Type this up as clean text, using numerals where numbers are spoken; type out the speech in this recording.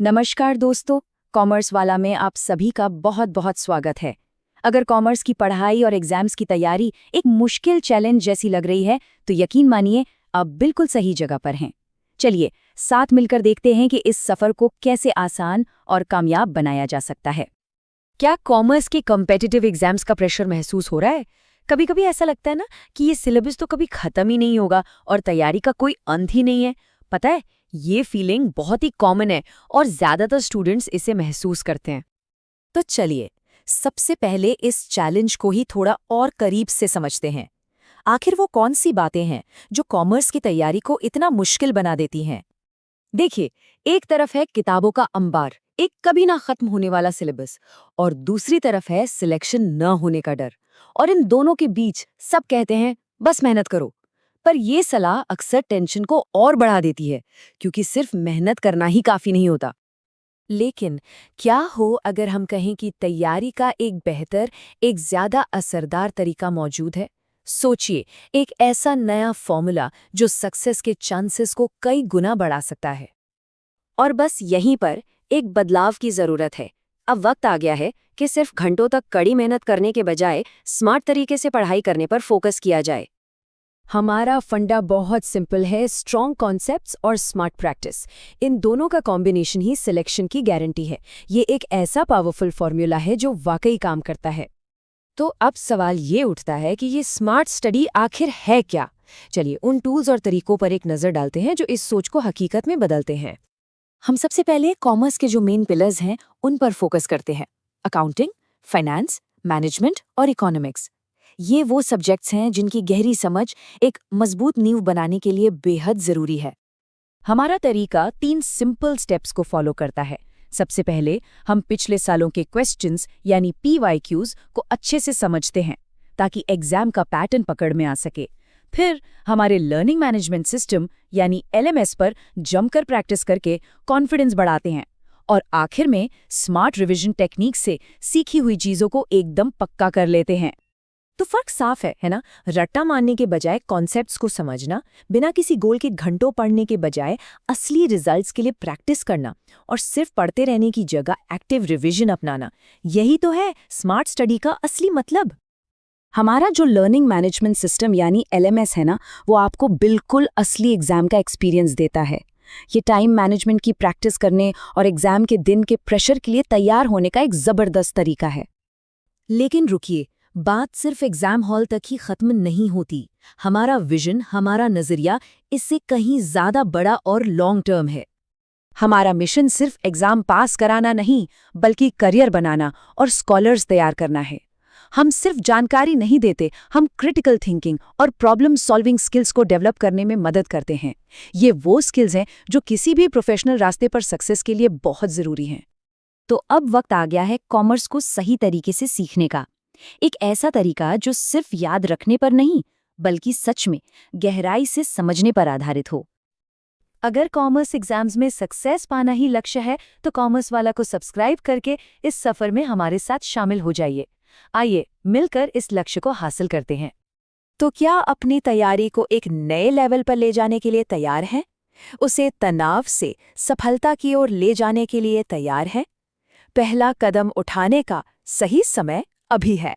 नमस्कार दोस्तों, कॉमर्स वाला में आप सभी का बहुत बहुत स्वागत है। अगर कॉमर्स की पढ़ाई और एग्जाम्स की तैयारी एक मुश्किल चैलेंज जैसी लग रही है तो यकीन मानिए आप बिल्कुल सही जगह पर हैं। चलिए साथ मिलकर देखते हैं कि इस सफ़र को कैसे आसान और कामयाब बनाया जा सकता है। क्या कॉमर्स के कॉम्पिटिटिव एग्जाम्स का प्रेशर महसूस हो रहा है? कभी कभी ऐसा लगता है ना कि ये सिलेबस तो कभी खत्म ही नहीं होगा और तैयारी का कोई अंत ही नहीं है। पता है, ये फीलिंग बहुत ही कॉमन है और ज्यादातर स्टूडेंट्स इसे महसूस करते हैं। तो चलिए सबसे पहले इस चैलेंज को ही थोड़ा और करीब से समझते हैं। आखिर वो कौन सी बातें हैं जो कॉमर्स की तैयारी को इतना मुश्किल बना देती हैं? देखिए, एक तरफ है किताबों का अंबार, एक कभी ना खत्म होने वाला सिलेबस, और दूसरी तरफ है सिलेक्शन न होने का डर। और इन दोनों के बीच सब कहते हैं बस मेहनत करो। पर ये सलाह अक्सर टेंशन को और बढ़ा देती है, क्योंकि सिर्फ मेहनत करना ही काफी नहीं होता। लेकिन क्या हो अगर हम कहें कि तैयारी का एक बेहतर, एक ज्यादा असरदार तरीका मौजूद है? सोचिए, एक ऐसा नया फॉर्मूला जो सक्सेस के चांसेस को कई गुना बढ़ा सकता है। और बस यहीं पर एक बदलाव की जरूरत है। अब वक्त आ गया है कि सिर्फ घंटों तक कड़ी मेहनत करने के बजाय स्मार्ट तरीके से पढ़ाई करने पर फोकस किया जाए। हमारा फंडा बहुत सिंपल है, स्ट्रॉन्ग कॉन्सेप्ट्स और स्मार्ट प्रैक्टिस। इन दोनों का कॉम्बिनेशन ही सिलेक्शन की गारंटी है। ये एक ऐसा पावरफुल फॉर्मूला है जो वाकई काम करता है। तो अब सवाल ये उठता है कि ये स्मार्ट स्टडी आखिर है क्या? चलिए उन टूल्स और तरीकों पर एक नज़र डालते हैं जो इस सोच को हकीकत में बदलते हैं। हम सबसे पहले कॉमर्स के जो मेन पिलर्स हैं उन पर फोकस करते हैं। अकाउंटिंग, फाइनेंस, मैनेजमेंट और इकोनॉमिक्स। ये वो सब्जेक्ट्स हैं जिनकी गहरी समझ एक मजबूत नींव बनाने के लिए बेहद जरूरी है। हमारा तरीका 3 सिंपल स्टेप्स को फॉलो करता है। सबसे पहले हम पिछले सालों के क्वेश्चंस यानी PYQs को अच्छे से समझते हैं ताकि एग्जाम का पैटर्न पकड़ में आ सके। फिर हमारे लर्निंग मैनेजमेंट सिस्टम यानी LMS पर जमकर प्रैक्टिस करके कॉन्फिडेंस बढ़ाते हैं। और आखिर में स्मार्ट रिवीजन टेक्निक से सीखी हुई चीज़ों को एकदम पक्का कर लेते हैं। तो फर्क साफ है ना? रट्टा मारने के बजाय कॉन्सेप्ट्स को समझना, बिना किसी गोल के घंटों पढ़ने के बजाय असली रिजल्ट्स के लिए प्रैक्टिस करना और सिर्फ पढ़ते रहने की जगह एक्टिव रिवीजन अपनाना, यही तो है स्मार्ट स्टडी का असली मतलब। हमारा जो लर्निंग मैनेजमेंट सिस्टम यानी LMS है ना, वो आपको बिल्कुल असली एग्जाम का एक्सपीरियंस देता है। ये टाइम मैनेजमेंट की प्रैक्टिस करने और एग्जाम के दिन के प्रेशर के लिए तैयार होने का एक जबरदस्त तरीका है। लेकिन रुकिए, बात सिर्फ एग्जाम हॉल तक ही खत्म नहीं होती। हमारा विजन, हमारा नजरिया इससे कहीं ज्यादा बड़ा और लॉन्ग टर्म है। हमारा मिशन सिर्फ एग्जाम पास कराना नहीं, बल्कि करियर बनाना और स्कॉलर्स तैयार करना है। हम सिर्फ जानकारी नहीं देते, हम क्रिटिकल थिंकिंग और प्रॉब्लम सॉल्विंग स्किल्स को डेवलप करने में मदद करते हैं। ये वो स्किल्स हैं जो किसी भी प्रोफेशनल रास्ते पर सक्सेस के लिए बहुत जरूरी हैं। तो अब वक्त आ गया है कॉमर्स को सही तरीके से सीखने का। एक ऐसा तरीका जो सिर्फ याद रखने पर नहीं, बल्कि सच में गहराई से समझने पर आधारित हो। अगर कॉमर्स एग्जाम्स में सक्सेस पाना ही लक्ष्य है तो कॉमर्स वाला को सब्सक्राइब करके इस सफर में हमारे साथ शामिल हो जाइए। आइए मिलकर इस लक्ष्य को हासिल करते हैं। तो क्या अपनी तैयारी को एक नए लेवल पर ले जाने के लिए तैयार हैं? उसे तनाव से सफलता की ओर ले जाने के लिए तैयार हैं? पहला कदम उठाने का सही समय अभी है।